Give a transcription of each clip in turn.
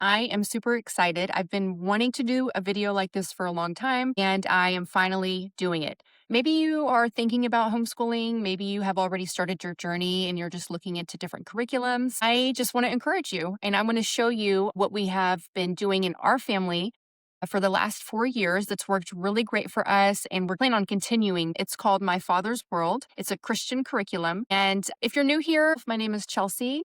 I am super excited. I've been wanting to do a video like this for a long time, and I am finally doing it. Maybe you are thinking about homeschooling. Maybe you have already started your journey and you're just looking into different curriculums. I just want to encourage you, and I want to show you what we have been doing in our family for the last 4 years that's worked really great for us, and we're planning on continuing. It's called My Father's World. It's a Christian curriculum. And if you're new here, my name is Chelsea,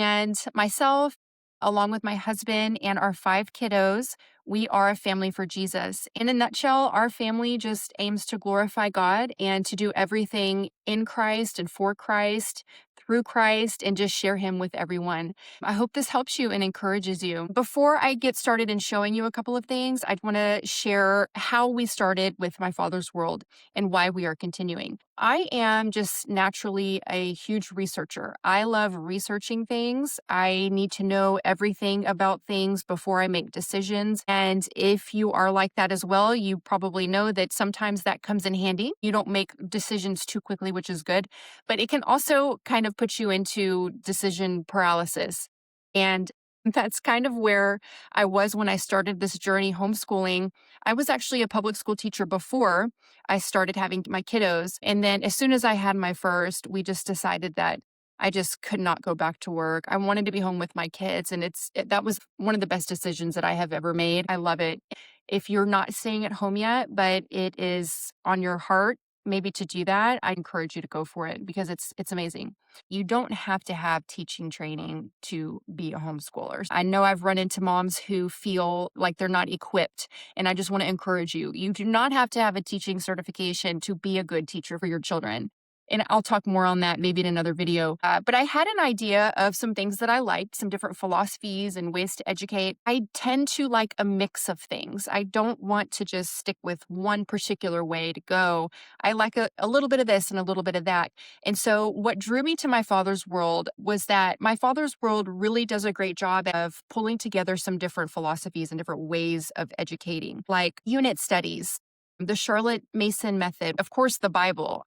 and myself, along with my husband and our 5 kiddos, we are a family for Jesus. In a nutshell, our family just aims to glorify God and to do everything in Christ and for Christ, through Christ, and just share Him with everyone. I hope this helps you and encourages you. Before I get started in showing you a couple of things, I want to share how we started with My Father's World and why we are continuing. I am just naturally a huge researcher. I love researching things. I need to know everything about things before I make decisions. And if you are like that as well, you probably know that sometimes that comes in handy. You don't make decisions too quickly, which is good, but it can also kind of put you into decision paralysis. And that's kind of where I was when I started this journey homeschooling. I was actually a public school teacher before I started having my kiddos. And then as soon as I had my first, we just decided that I just could not go back to work. I wanted to be home with my kids. And that was one of the best decisions that I have ever made. I love it. If you're not staying at home yet, but it is on your heart, maybe to do that, I encourage you to go for it because it's amazing. You don't have to have teaching training to be a homeschooler. I know I've run into moms who feel like they're not equipped, and I just want to encourage you. You do not have to have a teaching certification to be a good teacher for your children. And I'll talk more on that maybe in another video. But I had an idea of some things that I liked, some different philosophies and ways to educate. I tend to like a mix of things. I don't want to just stick with one particular way to go. I like a little bit of this and a little bit of that. And so what drew me to My Father's World was that My Father's World really does a great job of pulling together some different philosophies and different ways of educating, like unit studies, the Charlotte Mason method, of course, the Bible.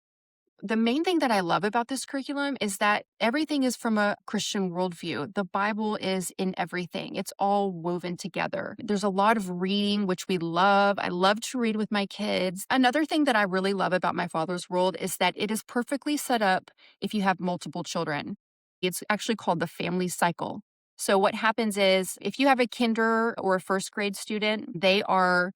The main thing that I love about this curriculum is that everything is from a Christian worldview. The Bible is in everything. It's all woven together. There's a lot of reading, which we love. I love to read with my kids. Another thing that I really love about My Father's World is that it is perfectly set up if you have multiple children. It's actually called the family cycle. So what happens is if you have a kinder or a first grade student, they are,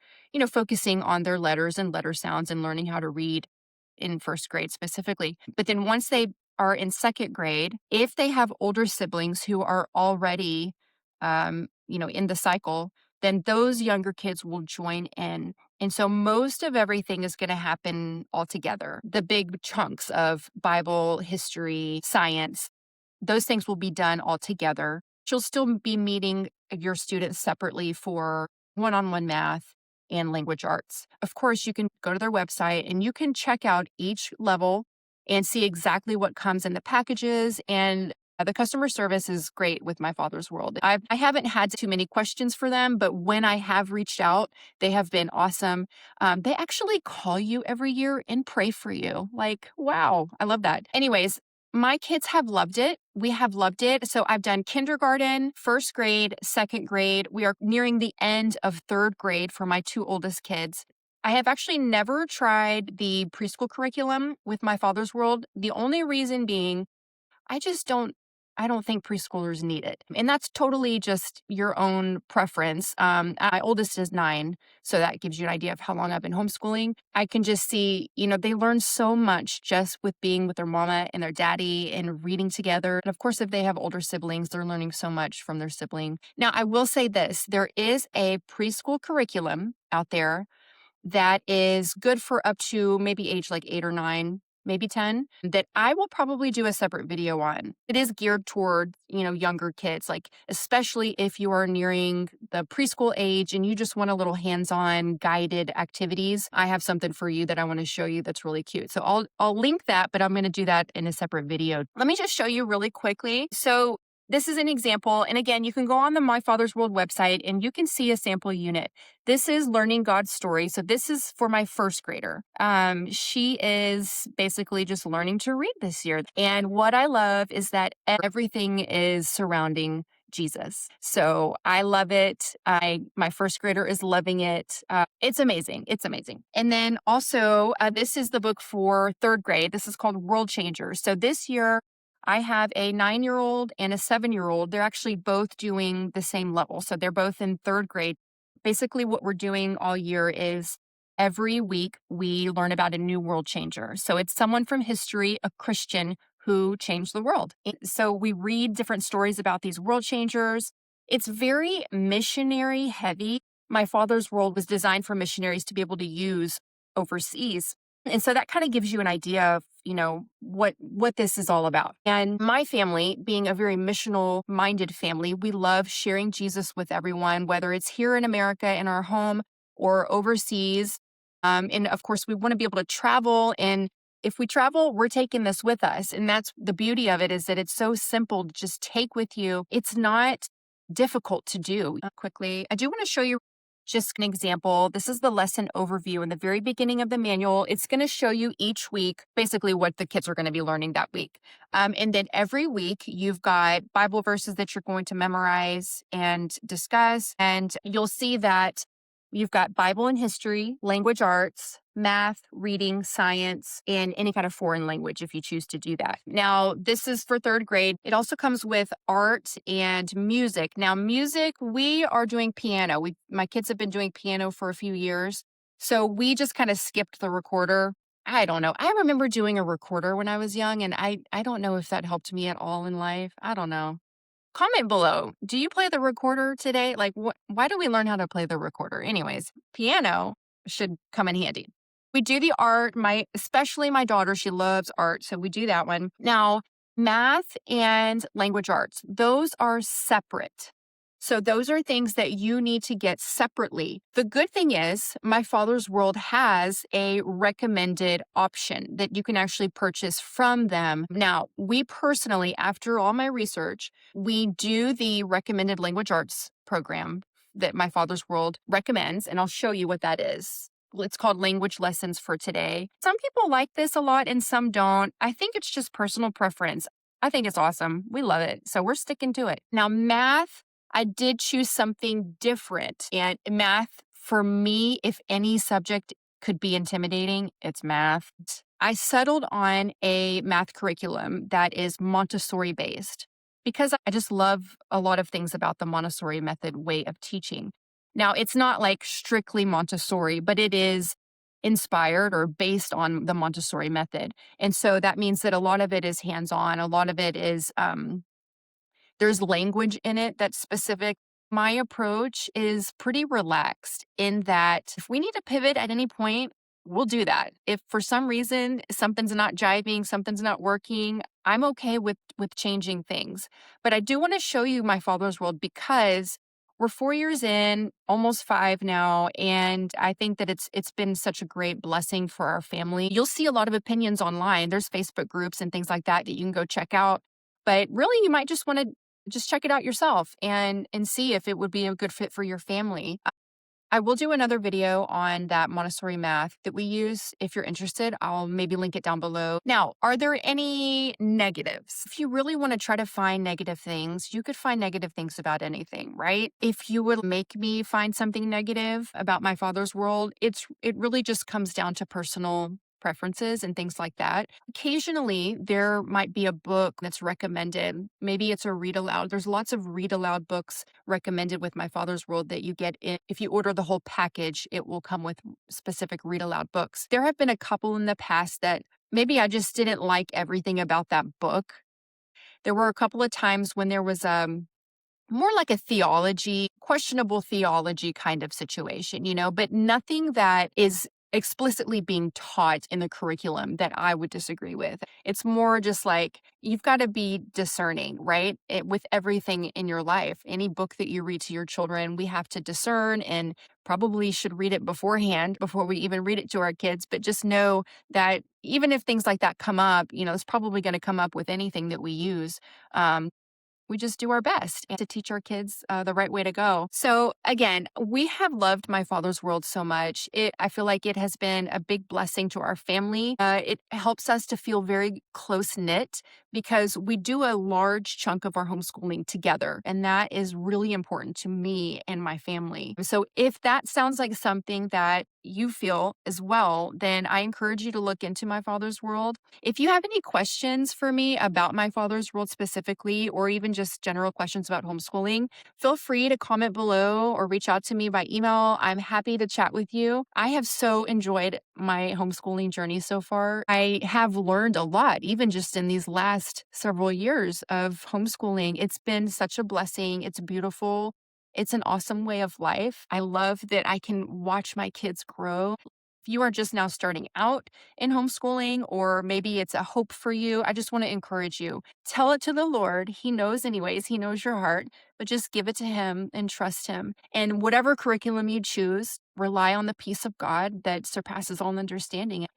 focusing on their letters and letter sounds and learning how to read in first grade specifically. But then once they are in second grade, if they have older siblings who are already, in the cycle, then those younger kids will join in. And so most of everything is going to happen all together. The big chunks of Bible, history, science, those things will be done all together. You'll still be meeting your students separately for one-on-one math and language arts. Of course, you can go to their website and you can check out each level and see exactly what comes in the packages. And the customer service is great with My Father's World. I haven't had too many questions for them, but when I have reached out, they have been awesome. They actually call you every year and pray for you. Like, wow, I love that. Anyways, my kids have loved it. We have loved it. So I've done kindergarten, first grade, second grade. We are nearing the end of third grade for my 2 oldest kids. I have actually never tried the preschool curriculum with My Father's World. The only reason being I don't think preschoolers need it. And that's totally just your own preference. My oldest is 9, so that gives you an idea of how long I've been homeschooling. I can just see, they learn so much just with being with their mama and their daddy and reading together. And of course, if they have older siblings, they're learning so much from their sibling. Now, I will say this, there is a preschool curriculum out there that is good for up to maybe age like 8 or 9, maybe 10, that I will probably do a separate video on. It is geared toward, younger kids, like especially if you are nearing the preschool age and you just want a little hands-on guided activities. I have something for you that I want to show you that's really cute. So I'll link that, but I'm going to do that in a separate video. Let me just show you really quickly. So this is an example. And again, you can go on the My Father's World website and you can see a sample unit. This is learning God's story. So this is for my first grader. She is basically just learning to read this year. And what I love is that everything is surrounding Jesus. So I love it. My first grader is loving it. It's amazing. It's amazing. And then also, this is the book for third grade. This is called World Changers. So this year, I have a 9-year old and a 7-year old. They're actually both doing the same level. So they're both in third grade. Basically, what we're doing all year is every week we learn about a new world changer. So it's someone from history, a Christian who changed the world. So we read different stories about these world changers. It's very missionary heavy. My father's world was designed for missionaries to be able to use overseas. And so that kind of gives you an idea of, what this is all about. And my family, being a very missional minded family, we love sharing Jesus with everyone, whether it's here in America in our home or overseas. And of course, we want to be able to travel. And if we travel, we're taking this with us. And that's the beauty of it, is that it's so simple to just take with you. It's not difficult to do. Quickly, I do want to show you just an example. This is the lesson overview in the very beginning of the manual. It's going to show you each week basically what the kids are going to be learning that week. And then every week you've got Bible verses that you're going to memorize and discuss. And you'll see that you've got Bible and history, language arts, math, reading, science, and any kind of foreign language if you choose to do that. Now, this is for third grade. It also comes with art and music. Now, music, we are doing piano. My kids have been doing piano for a few years. So we just kind of skipped the recorder. I don't know. I remember doing a recorder when I was young, and I don't know if that helped me at all in life. I don't know. Comment below. Do you play the recorder today? Like, why do we learn how to play the recorder? Anyways, piano should come in handy. We do the art. Especially my daughter, she loves art. So we do that one. Now, math and language arts, those are separate. So those are things that you need to get separately. The good thing is my father's world has a recommended option that you can actually purchase from them. Now, we personally, after all my research, we do the recommended language arts program that my father's world recommends, and I'll show you what that is. It's called Language Lessons for Today. Some people like this a lot and some don't. I think it's just personal preference. I think it's awesome. We love it. So we're sticking to it. Now, math, I did choose something different. And math, for me, if any subject could be intimidating, it's math. I settled on a math curriculum that is Montessori based because I just love a lot of things about the Montessori method way of teaching. Now, it's not like strictly Montessori, but it is inspired or based on the Montessori method. And so that means that a lot of it is hands-on. A lot of it is, there's language in it that's specific. My approach is pretty relaxed in that if we need to pivot at any point, we'll do that. If for some reason something's not jiving, something's not working, I'm okay with changing things. But I do want to show you my father's world because we're 4 years in, almost 5 now, and I think that it's been such a great blessing for our family. You'll see a lot of opinions online. There's Facebook groups and things like that you can go check out. But really, you might just want to just check it out yourself and see if it would be a good fit for your family. I will do another video on that Montessori math that we use. If you're interested, I'll maybe link it down below. Now, are there any negatives? If you really want to try to find negative things, you could find negative things about anything, right? If you would make me find something negative about my father's world, it really just comes down to personal preferences and things like that. Occasionally, there might be a book that's recommended. Maybe it's a read aloud. There's lots of read aloud books recommended with my father's world that you get in. If you order the whole package, it will come with specific read aloud books. There have been a couple in the past that maybe I just didn't like everything about that book. There were a couple of times when there was more like a questionable theology kind of situation, but nothing that is explicitly being taught in the curriculum that I would disagree with. It's more just like you've got to be discerning, right? With everything in your life. Any book that you read to your children, we have to discern and probably should read it beforehand before we even read it to our kids. But just know that even if things like that come up, it's probably going to come up with anything that we use. we just do our best to teach our kids the right way to go. So again, we have loved My Father's World so much. I feel like it has been a big blessing to our family. It helps us to feel very close knit because we do a large chunk of our homeschooling together, and that is really important to me and my family. So if that sounds like something that you feel as well, then I encourage you to look into My Father's World. If you have any questions for me about My Father's World specifically, or even just general questions about homeschooling, feel free to comment below or reach out to me by email. I'm happy to chat with you. I have so enjoyed my homeschooling journey so far. I have learned a lot, even just in these last several years of homeschooling. It's been such a blessing. It's beautiful. It's an awesome way of life. I love that I can watch my kids grow. If you are just now starting out in homeschooling, or maybe it's a hope for you, I just want to encourage you. Tell it to the Lord. He knows, anyways, He knows your heart, but just give it to Him and trust Him. And whatever curriculum you choose, rely on the peace of God that surpasses all understanding.